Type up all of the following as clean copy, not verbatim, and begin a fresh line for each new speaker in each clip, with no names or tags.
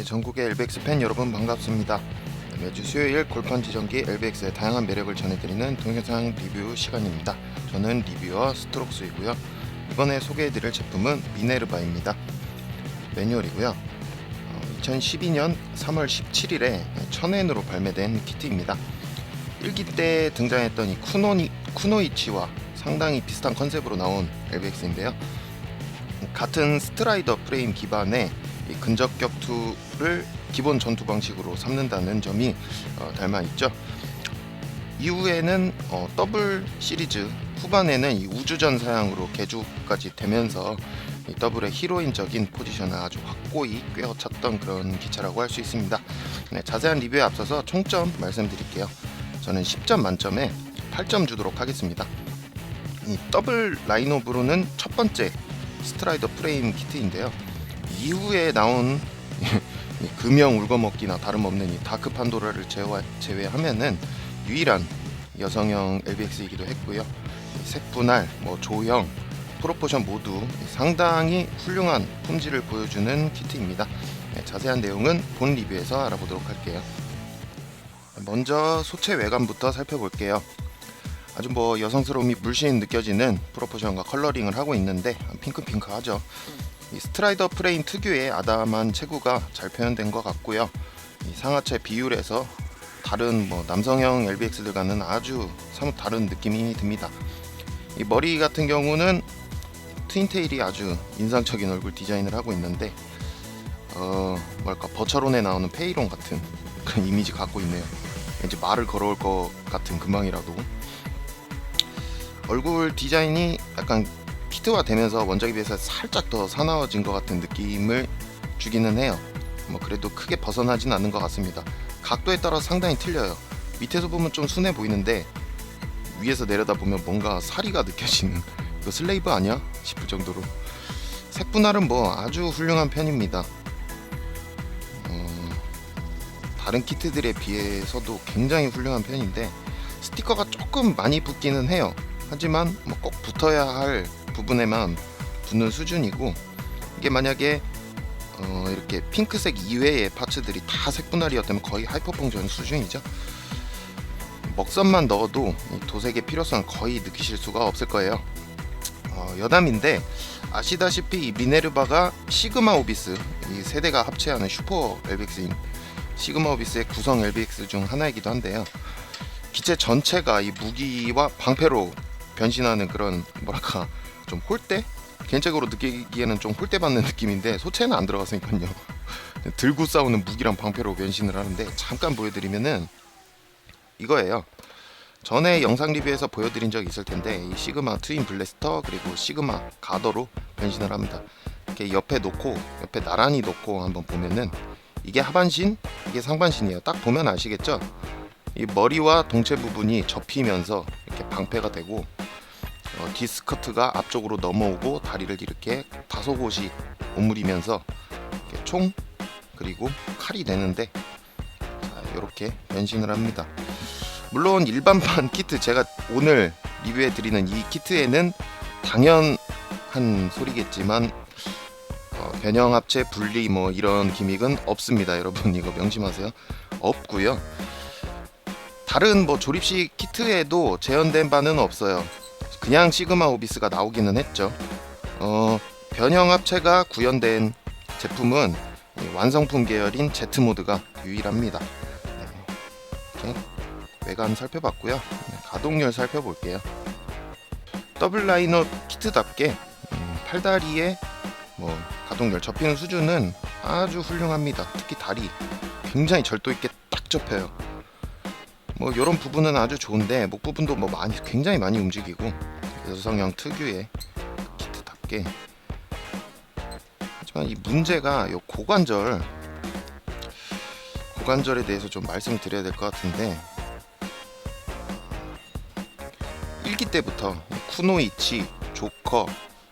전국의 LBX 팬 여러분 반갑습니다. 매주 수요일 골판 지정기 LBX의 다양한 매력을 전해드리는 동영상 리뷰 시간입니다. 저는 리뷰어 스트록스이고요. 이번에 소개해드릴 제품은 미네르바입니다. 매뉴얼이고요. 2012년 3월 17일에 1000엔으로 발매된 키트입니다. 1기 때 등장했던 이 쿠노이치와 상당히 비슷한 컨셉으로 나온 LBX인데요. 같은 스트라이더 프레임 기반의 이 근접 격투를 기본 전투 방식으로 삼는다는 점이 닮아있죠. 이후에는 더블 시리즈 후반에는 이 우주전 사양으로 개조까지 되면서 이 더블의 히로인적인 포지션을 아주 확고히 꿰어찼던 그런 기차라고 할 수 있습니다. 네, 자세한 리뷰에 앞서서 총점 말씀드릴게요. 저는 10점 만점에 8점 주도록 하겠습니다. 이 더블 라인업으로는 첫 번째 스트라이더 프레임 키트인데요. 이후에 나온 금형 울거먹기나 다름없는 이 다크 판도라를 제외하면은 유일한 여성형 LBX이기도 했고요. 색분할, 조형, 프로포션 모두 상당히 훌륭한 품질을 보여주는 키트입니다. 자세한 내용은 본 리뷰에서 알아보도록 할게요. 먼저 소체 외관부터 살펴볼게요. 아주 여성스러움이 물씬 느껴지는 프로포션과 컬러링을 하고 있는데 핑크핑크하죠. 이 스트라이더 프레임 특유의 아담한 체구가 잘 표현된 것 같고요. 이 상하체 비율에서 다른 남성형 LBX들과는 아주 사뭇 다른 느낌이 듭니다. 이 머리 같은 경우는 트윈테일이 아주 인상적인 얼굴 디자인을 하고 있는데 버처론에 나오는 페이론 같은 그런 이미지 갖고 있네요. 왠지 말을 걸어올 것 같은 금방이라도. 얼굴 디자인이 약간 키트화 되면서 원작에 비해서 살짝 더 사나워진 것 같은 느낌을 주기는 해요. 그래도 크게 벗어나진 않는 것 같습니다. 각도에 따라 상당히 틀려요. 밑에서 보면 좀 순해 보이는데 위에서 내려다보면 뭔가 사리가 느껴지는, 이거 슬레이브 아니야? 싶을 정도로. 색분할은 아주 훌륭한 편입니다. 다른 키트들에 비해서도 굉장히 훌륭한 편인데 스티커가 조금 많이 붙기는 해요. 하지만 꼭 붙어야 할 부분에만 붙는 수준이고, 이게 만약에 이렇게 핑크색 이외의 파츠들이 다 색분할이었다면 거의 하이퍼펑션 수준이죠. 먹선만 넣어도 도색의 필요성을 거의 느끼실 수가 없을 거예요. 여담인데 아시다시피 이 미네르바가 시그마 오비스, 이 세대가 합체하는 슈퍼 LBX인 시그마 오비스의 구성 LBX 중 하나이기도 한데요. 기체 전체가 이 무기와 방패로 변신하는 그런 좀 홀대? 개인적으로 느끼기에는 좀 홀대받는 느낌인데 소체는 안 들어갔으니까요. 들고 싸우는 무기랑 방패로 변신을 하는데, 잠깐 보여드리면은 이거예요. 전에 영상 리뷰에서 보여드린 적이 있을 텐데 이 시그마 트윈 블래스터 그리고 시그마 가더로 변신을 합니다. 이렇게 옆에 나란히 놓고 한번 보면은 이게 하반신, 이게 상반신이에요. 딱 보면 아시겠죠? 이 머리와 동체 부분이 접히면서 이렇게 방패가 되고, 디스커트가 앞쪽으로 넘어오고 다리를 이렇게 다소 곳이 오므리면서 이렇게 총 그리고 칼이 되는데, 이렇게 변신을 합니다. 물론 일반판 키트, 제가 오늘 리뷰해 드리는 이 키트에는 당연한 소리겠지만 변형 합체 분리 이런 기믹은 없습니다. 여러분 이거 명심하세요. 없고요. 다른 조립식 키트에도 재현된 바는 없어요. 그냥 시그마 오비스가 나오기는 했죠. 변형 합체가 구현된 제품은 완성품 계열인 Z 모드가 유일합니다. 이렇게 외관 살펴봤고요. 가동률 살펴볼게요. 더블 라인업 키트답게 팔다리에 가동률 접히는 수준은 아주 훌륭합니다. 특히 다리 굉장히 절도 있게 딱 접혀요. 이런 부분은 아주 좋은데 목 부분도 굉장히 많이 움직이고 여성형 특유의 키트답게. 하지만 이 문제가 요 고관절에 대해서 좀 말씀을 드려야 될 것 같은데, 1기 때부터 쿠노이치, 조커,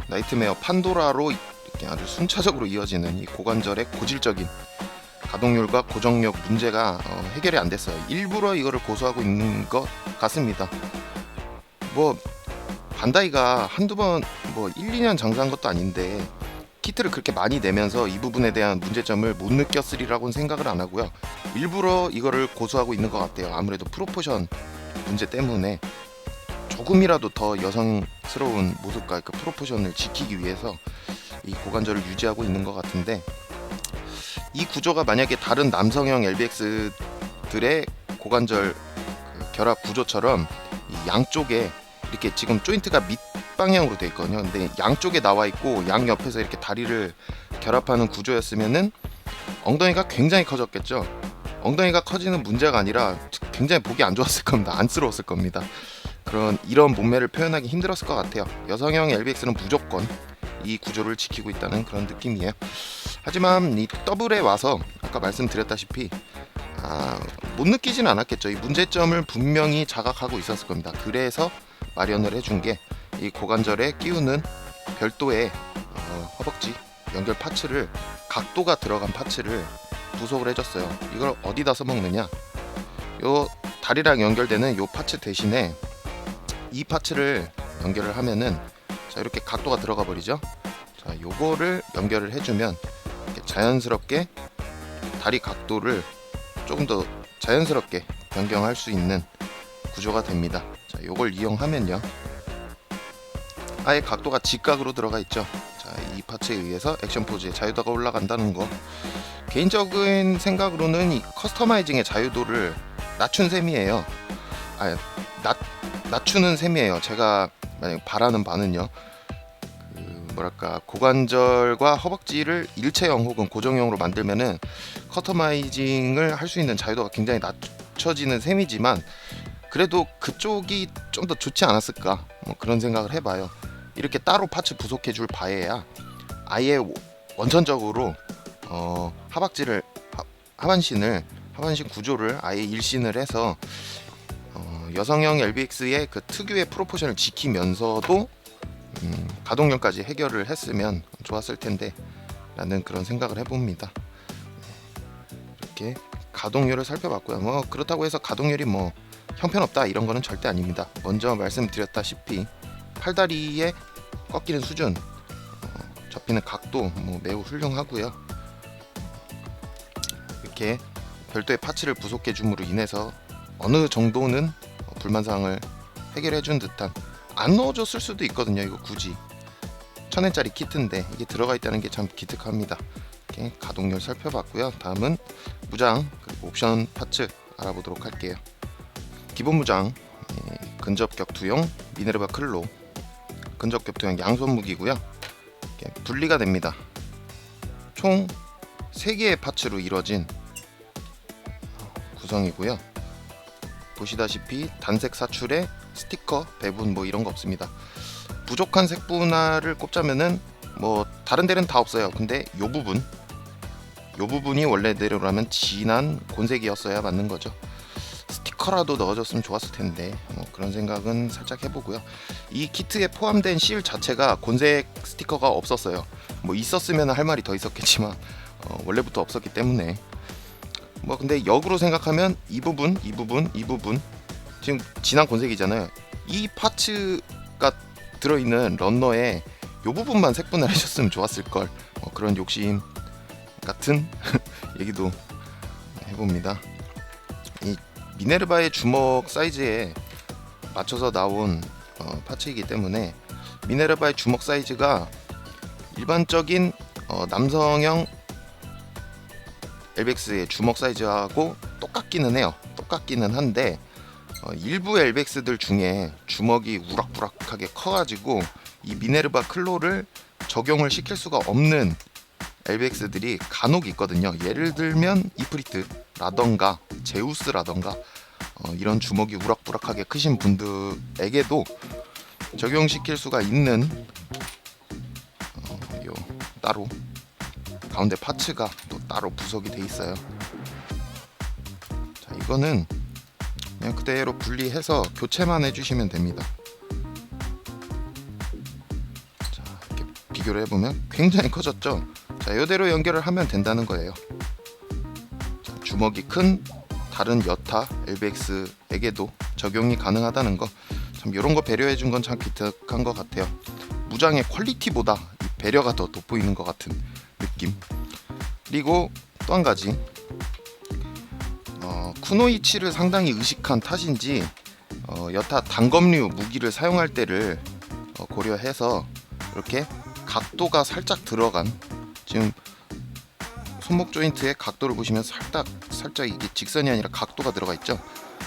나이트메어, 판도라로 이렇게 아주 순차적으로 이어지는 이 고관절의 고질적인 가동률과 고정력 문제가 해결이 안 됐어요. 일부러 이거를 고수하고 있는 것 같습니다. 반다이가 한두 번 1, 2년 장사한 것도 아닌데 키트를 그렇게 많이 내면서 이 부분에 대한 문제점을 못 느꼈으리라고는 생각을 안 하고요. 일부러 이거를 고수하고 있는 것 같아요. 아무래도 프로포션 문제 때문에 조금이라도 더 여성스러운 모습과 그 프로포션을 지키기 위해서 이 고관절을 유지하고 있는 것 같은데, 이 구조가 만약에 다른 남성형 LBX들의 고관절 그 결합 구조처럼 이 양쪽에 이렇게 지금 조인트가 밑방향으로 되어 있거든요. 근데 양쪽에 나와 있고 양 옆에서 이렇게 다리를 결합하는 구조였으면은 엉덩이가 굉장히 커졌겠죠. 엉덩이가 커지는 문제가 아니라 굉장히 보기 안 좋았을 겁니다. 안쓰러웠을 겁니다. 이런 몸매를 표현하기 힘들었을 것 같아요. 여성형 LBX는 무조건 이 구조를 지키고 있다는 그런 느낌이에요. 하지만 이 더블에 와서 아까 말씀드렸다시피 못 느끼진 않았겠죠. 이 문제점을 분명히 자각하고 있었을 겁니다. 그래서 마련을 해준 게 이 고관절에 끼우는 별도의 허벅지 연결 파츠를, 각도가 들어간 파츠를 부속을 해줬어요. 이걸 어디다 써먹느냐, 요 다리랑 연결되는 요 파츠 대신에 이 파츠를 연결을 하면은 자 이렇게 각도가 들어가 버리죠. 자 요거를 연결을 해주면 이렇게 자연스럽게 다리 각도를 조금 더 자연스럽게 변경할 수 있는 구조가 됩니다. 자 요걸 이용하면요, 아예 각도가 직각으로 들어가 있죠. 자 이 파츠에 의해서 액션 포즈의 자유도가 올라간다는 거, 개인적인 생각으로는 이 커스터마이징의 자유도를 낮춘 셈이에요. 낮추는 셈이에요. 제가 만약 바라는 바는요, 고관절과 허벅지를 일체형 혹은 고정형으로 만들면은 커스터마이징을 할 수 있는 자유도가 굉장히 낮춰지는 셈이지만, 그래도 그쪽이 좀 더 좋지 않았을까, 뭐 그런 생각을 해봐요. 이렇게 따로 파츠 부속해 줄 바에야 아예 원천적으로 하반신 구조를 아예 일신을 해서 여성형 LBX의 그 특유의 프로포션을 지키면서도 가동력까지 해결을 했으면 좋았을 텐데 라는 그런 생각을 해봅니다. 이렇게 가동률을 살펴봤고요. 뭐 그렇다고 해서 가동률이 뭐 형편없다 이런 거는 절대 아닙니다. 먼저 말씀드렸다시피 팔다리에 꺾이는 수준, 접히는 각도 뭐 매우 훌륭하고요. 이렇게 별도의 파츠를 부속해 줌으로 인해서 어느 정도는 불만사항을 해결해 준 듯한, 안 넣어줬을 수도 있거든요. 이거 굳이 1000엔짜리 키트인데 이게 들어가 있다는 게 참 기특합니다. 이렇게 가동률 살펴봤고요. 다음은 무장 그리고 옵션 파츠 알아보도록 할게요. 기본 무장, 근접격투용 미네르바 클로, 근접격투용 양손 무기고요. 분리가 됩니다. 총 3개의 파츠로 이루어진 구성이고요. 보시다시피 단색 사출에 스티커, 배분 뭐 이런 거 없습니다. 부족한 색 분할을 꼽자면은 뭐 다른 데는 다 없어요. 근데 요 부분이 원래대로라면 진한 곤색이었어야 맞는 거죠. 스티커라도 넣어줬으면 좋았을 텐데 뭐 그런 생각은 살짝 해보고요. 이 키트에 포함된 실 자체가 곤색 스티커가 없었어요. 뭐 있었으면 할 말이 더 있었겠지만 원래부터 없었기 때문에 뭐 근데 역으로 생각하면 이 부분 지금 진한 곤색이잖아요. 이 파츠가 들어있는 런너에 요 부분만 색분할 해줬으면 좋았을 걸, 그런 욕심 같은 얘기도 해봅니다. 이 미네르바의 주먹 사이즈에 맞춰서 나온 파츠이기 때문에 미네르바의 주먹 사이즈가 일반적인 남성형 LBX의 주먹 사이즈하고 똑같기는 해요. 똑같기는 한데 일부 LBX들 중에 주먹이 우락부락하게 커가지고 이 미네르바 클로를 적용을 시킬 수가 없는 LBX들이 간혹 있거든요. 예를 들면 이프리트라던가 제우스라던가 이런 주먹이 우락부락하게 크신 분들에게도 적용시킬 수가 있는 요 따로 가운데 파츠가 또 따로 부속이 돼 있어요. 자, 이거는 그냥 그대로 분리해서 교체만 해주시면 됩니다. 자, 이렇게 비교를 해보면 굉장히 커졌죠. 자, 이대로 연결을 하면 된다는 거예요. 자, 주먹이 큰 다른 여타 LBX에게도 적용이 가능하다는 거, 참 이런 거 배려해 준 건 참 기특한 것 같아요. 무장의 퀄리티보다 이 배려가 더 돋보이는 것 같은 느낌. 그리고 또 한 가지, 쿠노이치를 상당히 의식한 탓인지 여타 단검류 무기를 사용할 때를 고려해서 이렇게 각도가 살짝 들어간, 지금 손목 조인트의 각도를 보시면 살짝 이게 직선이 아니라 각도가 들어가 있죠.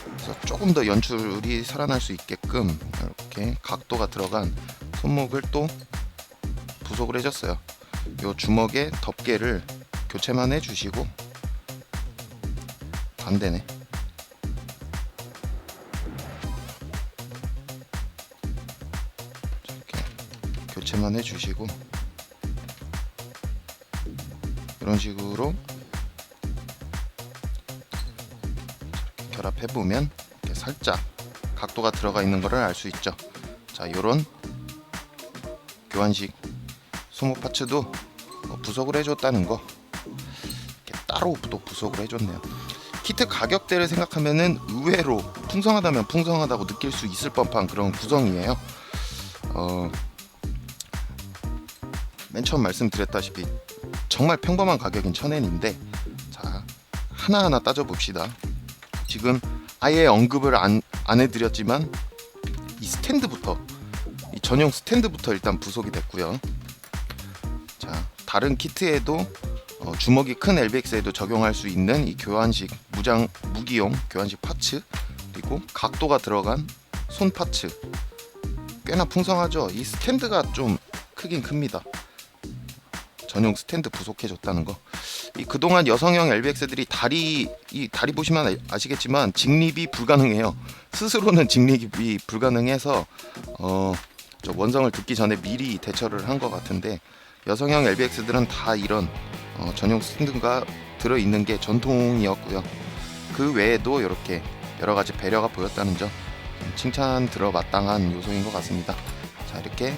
그래서 조금 더 연출이 살아날 수 있게끔 이렇게 각도가 들어간 손목을 또 부속을 해줬어요. 요 주먹의 덮개를 교체만 해주시고, 반대네. 이렇게 교체만 해주시고, 이런 식으로 결합해 보면 살짝 각도가 들어가 있는 것을 알 수 있죠. 자, 요런 교환식 소모 파츠도 부속을 해줬다는 거, 이렇게 따로 또 부속을 해줬네요. 키트 가격대를 생각하면은 의외로 풍성하다면 풍성하다고 느낄 수 있을 법한 그런 구성이에요. 맨 처음 말씀드렸다시피 정말 평범한 가격인 1000엔인데, 자, 하나하나 따져봅시다. 지금 아예 언급을 안 해드렸지만 이 스탠드부터, 이 전용 스탠드부터 일단 부속이 됐고요. 자, 다른 키트에도 주먹이 큰 LBX에도 적용할 수 있는 이 교환식 무기용 교환식 파츠, 그리고 각도가 들어간 손 파츠, 꽤나 풍성하죠. 이 스탠드가 좀 크긴 큽니다. 전용 스탠드 부속해줬다는 거. 이 그동안 여성형 LBX들이 다리 보시면 아시겠지만 직립이 불가능해요. 스스로는 직립이 불가능해서 저 원성을 듣기 전에 미리 대처를 한 것 같은데, 여성형 LBX들은 다 이런 전용 스탠드가 들어있는 게 전통이었고요. 그 외에도 이렇게 여러가지 배려가 보였다는 점 칭찬 들어마땅한 요소인 것 같습니다. 자, 이렇게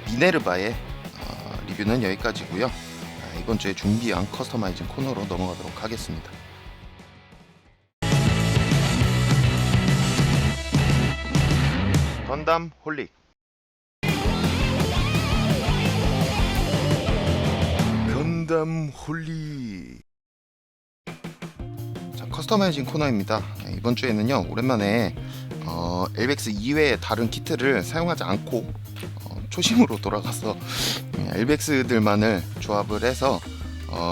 미네르바의 리뷰는 여기까지고요. 이번 주에 준비한 커스터마이징 코너로 넘어가도록 하겠습니다. 건담 홀릭. 건담 홀릭. 자, 커스터마이징 코너입니다. 이번 주에는요, 오랜만에 LBX 이외의 다른 키트를 사용하지 않고 초심으로 돌아가서 LBX들만을 조합을 해서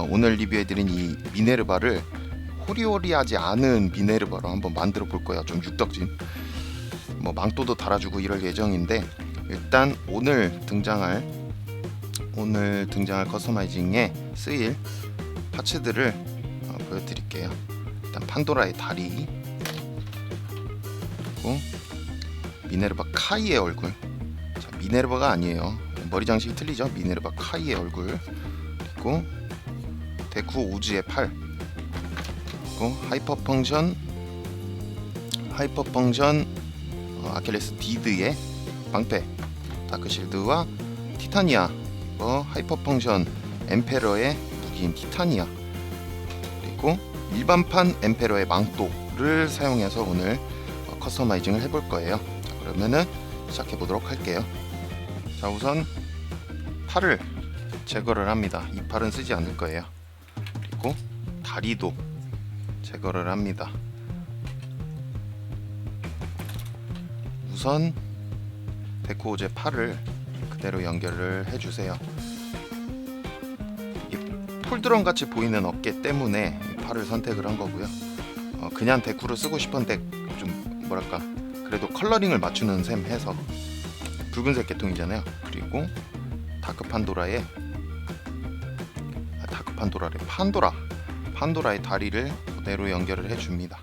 오늘 리뷰해드린 이 미네르바를 호리호리하지 않은 미네르바로 한번 만들어 볼 거예요. 좀 육덕진, 뭐 망토도 달아주고 이럴 예정인데, 일단 오늘 등장할 커스터마이징에 쓰일 파츠들을 보여드릴게요. 일단 판도라의 다리, 그리고 미네르바 카이의 얼굴. 미네르바가 아니에요. 머리 장식이 틀리죠. 미네르바 카이의 얼굴, 그리고 데쿠 오즈의 팔, 그리고 하이퍼펑션 아킬레스 디드의 방패, 다크실드와 티타니아, 하이퍼펑션 엠페러의 무기인 티타니아, 그리고 일반판 엠페러의 망토를 사용해서 오늘 커스터마이징을 해볼 거예요. 자, 그러면은 시작해 보도록 할게요. 자, 우선 팔을 제거를 합니다. 이 팔은 쓰지 않을 거예요. 그리고 다리도 제거를 합니다. 우선 데코오제 팔을 그대로 연결을 해주세요. 이 폴드럼 같이 보이는 어깨 때문에 이 팔을 선택을 한 거고요. 그냥 데쿠를 쓰고 싶은데 좀 뭐랄까, 그래도 컬러링을 맞추는 셈 해서 붉은색 계통이잖아요. 그리고 판도라의 다리를 그대로 연결을 해줍니다.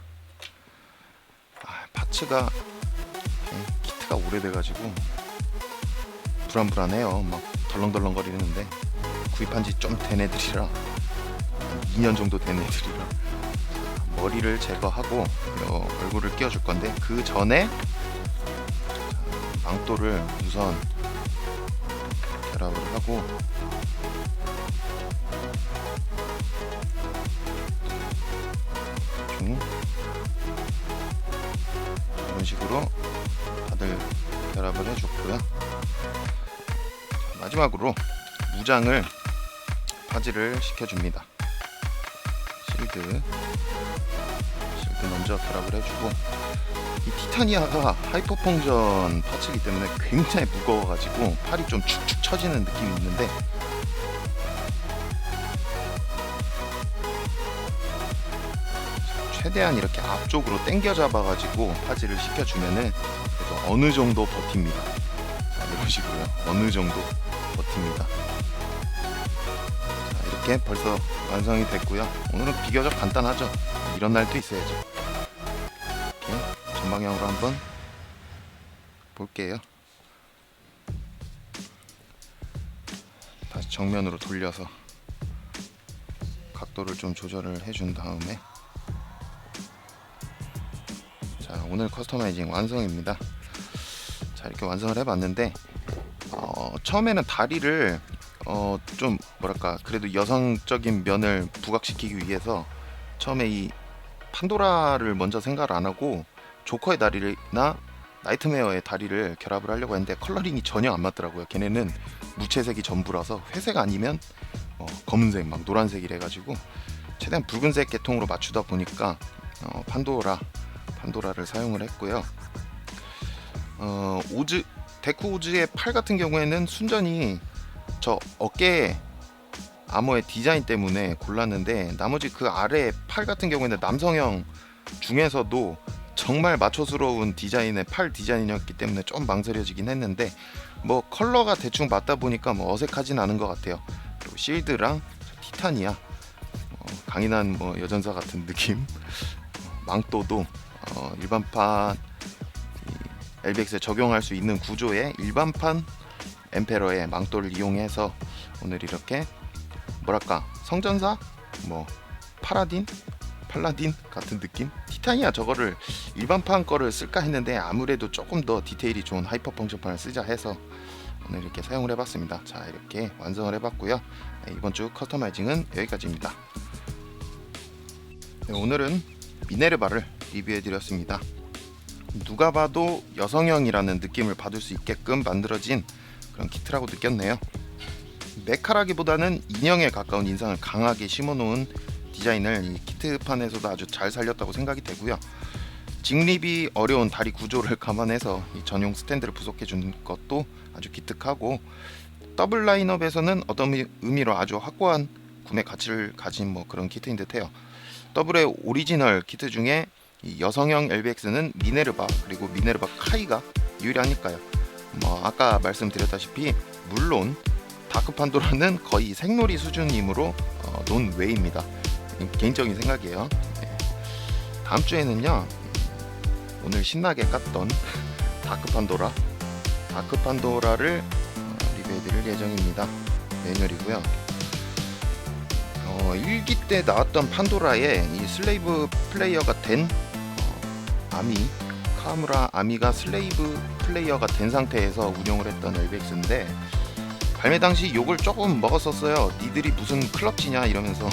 파츠가 키트가 오래돼가지고 불안해요. 막 덜렁덜렁거리는데, 구입한지 좀 된 애들이라, 2년 정도 된 애들이라 머리를 제거하고 얼굴을 끼워줄 건데, 그 전에 망토를 우선 결합을 하고, 이런 식으로 다들 결합을 해줬고요. 마지막으로 2장을 파지를 시켜줍니다. 실드 먼저 드랍을 해주고, 이 티타니아가 하이퍼펑션 파츠이기 때문에 굉장히 무거워가지고 팔이 좀 축축 처지는 느낌이 있는데, 최대한 이렇게 앞쪽으로 당겨 잡아가지고 파지를 시켜주면은 그래도 어느 정도 버팁니다. 자, 이런 식으로요. 어느 정도 버팁니다. 자, 이렇게 벌써 완성이 됐고요. 오늘은 비교적 간단하죠. 이런 날도 있어야죠. 이렇게 전방향으로 한번 볼게요. 다시 정면으로 돌려서 각도를 좀 조절을 해준 다음에, 자, 오늘 커스터마이징 완성입니다. 자, 이렇게 완성을 해봤는데, 처음에는 다리를 좀 뭐랄까 그래도 여성적인 면을 부각시키기 위해서 처음에 이 판도라를 먼저 생각을 안 하고 조커의 다리나 나이트메어의 다리를 결합을 하려고 했는데 컬러링이 전혀 안 맞더라고요. 걔네는 무채색이 전부라서 회색 아니면 검은색, 막 노란색이라 해가지고 최대한 붉은색 계통으로 맞추다 보니까 판도라를 사용을 했고요. 데쿠 오즈의 팔 같은 경우에는 순전히 저 어깨 아머의 디자인 때문에 골랐는데, 나머지 그 아래 팔 같은 경우에는 남성형 중에서도 정말 마초스러운 디자인의 팔 디자인이었기 때문에 좀 망설여지긴 했는데, 뭐 컬러가 대충 맞다 보니까 뭐 어색하진 않은 것 같아요. 그리고 실드랑 티타니아, 강인한 뭐 여전사 같은 느낌, 망토도 일반판 LBX에 적용할 수 있는 구조의 일반판 엠페러의 망토를 이용해서 오늘 이렇게 뭐랄까 성전사, 뭐 팔라딘 같은 느낌. 티타니아 저거를 일반판 거를 쓸까 했는데 아무래도 조금 더 디테일이 좋은 하이퍼 펑션판을 쓰자 해서 오늘 이렇게 사용을 해봤습니다. 자, 이렇게 완성을 해봤고요. 네, 이번 주 커스터마이징은 여기까지입니다. 네, 오늘은 미네르바를 리뷰해드렸습니다. 누가 봐도 여성형이라는 느낌을 받을 수 있게끔 만들어진 그런 키트라고 느꼈네요. 메카라기보다는 인형에 가까운 인상을 강하게 심어놓은 디자인을 이 키트판에서도 아주 잘 살렸다고 생각이 되고요. 직립이 어려운 다리 구조를 감안해서 이 전용 스탠드를 부속해준 것도 아주 기특하고, 더블 라인업에서는 어떤 의미로 아주 확고한 구매 가치를 가진 뭐 그런 키트인 듯해요. 더블의 오리지널 키트 중에 이 여성형 LBX는 미네르바 그리고 미네르바 카이가 유일하니까요. 뭐 아까 말씀드렸다시피 물론 다크 판도라는 거의 생놀이 수준이므로 논외입니다. 개인적인 생각이에요. 네. 다음 주에는요, 오늘 신나게 깠던 다크 판도라를 리뷰해드릴 예정입니다. 매뉴얼이고요. 1기 때 나왔던 판도라에 이 슬레이브 플레이어가 된 카무라 아미가 슬레이브 플레이어가 된 상태에서 운영을 했던 LBX인데, 발매 당시 욕을 조금 먹었었어요. 니들이 무슨 클럽지냐 이러면서.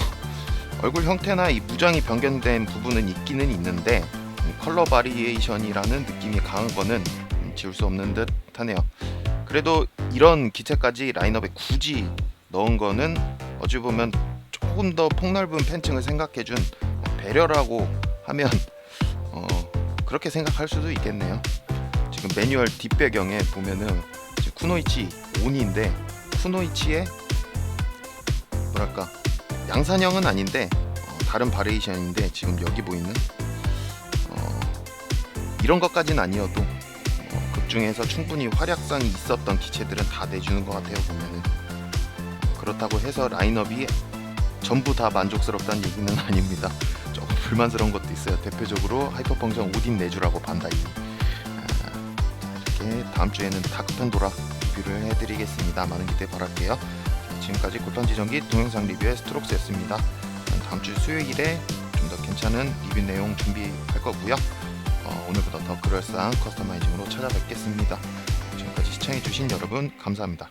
얼굴 형태나 이 무장이 변경된 부분은 있기는 있는데 컬러 바리에이션이라는 느낌이 강한 거는 지울 수 없는 듯 하네요. 그래도 이런 기체까지 라인업에 굳이 넣은 거는 어찌 보면 조금 더 폭넓은 팬층을 생각해준 배려라고 하면 그렇게 생각할 수도 있겠네요. 지금 매뉴얼 뒷배경에 보면은 쿠노이치 온인데, 쿠노이치의 뭐랄까 양산형은 아닌데 다른 바리에이션인데, 지금 여기 보이는 이런 것까지는 아니어도 극 중에서 충분히 활약상이 있었던 기체들은 다 내주는 것 같아요. 보면은 그렇다고 해서 라인업이 전부 다 만족스럽다는 얘기는 아닙니다. 조금 불만스러운 것도 있어요. 대표적으로 하이퍼펑션 오딘 내주라고 반다이. 이렇게 다음 주에는 다크판도라 리뷰를 해드리겠습니다. 많은 기대 바랄게요. 지금까지 골판지정기 동영상 리뷰의 스트록스였습니다. 다음 주 수요일에 좀 더 괜찮은 리뷰 내용 준비할 거고요. 오늘보다 더 그럴싸한 커스터마이징으로 찾아뵙겠습니다. 지금까지 시청해주신 여러분 감사합니다.